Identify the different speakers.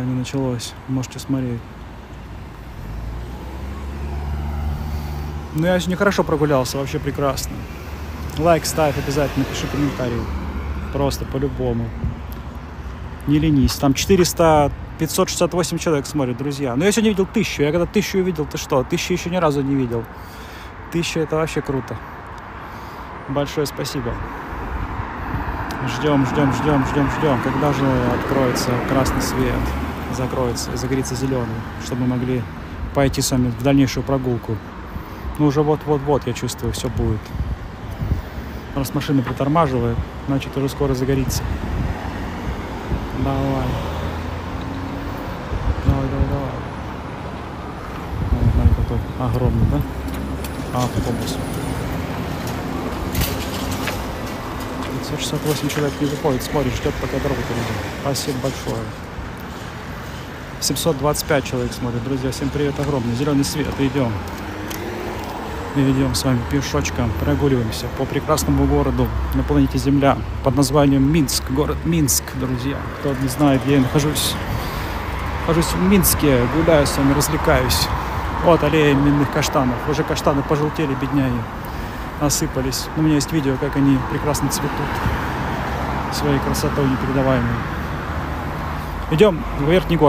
Speaker 1: не началось. Можете смотреть. Ну, я сегодня хорошо прогулялся, вообще прекрасно. Лайк ставь обязательно, пиши комментарий. Просто по-любому. Не ленись. Там 568 человек смотрят, друзья. Но я сегодня видел 1000. Я когда 1000 увидел, ты что? 1000 еще ни разу не видел. 1000 это вообще круто. Большое спасибо. Ждем. Когда же откроется красный свет, закроется, загорится зеленый, чтобы мы могли пойти с вами в дальнейшую прогулку. Ну, уже вот, я чувствую, все будет. Раз машина притормаживает, значит, уже скоро загорится. Давай. Вот, смотри, какой огромный, да? Автобус. 568 человек не выходит, смотрит, ждет, пока дорогу перейдет. Спасибо большое. 725 человек смотрит, друзья. Всем привет огромный. Зеленый свет. Идем с вами пешочком, прогуливаемся по прекрасному городу на планете Земля под названием Минск. Город Минск, друзья. Кто не знает, где я нахожусь. Нахожусь в Минске, гуляю с вами, развлекаюсь. Вот аллея минных каштанов. Уже каштаны пожелтели, бедняги. Осыпались. У меня есть видео, как они прекрасно цветут. Своей красотой непередаваемой. Идем в верхний город.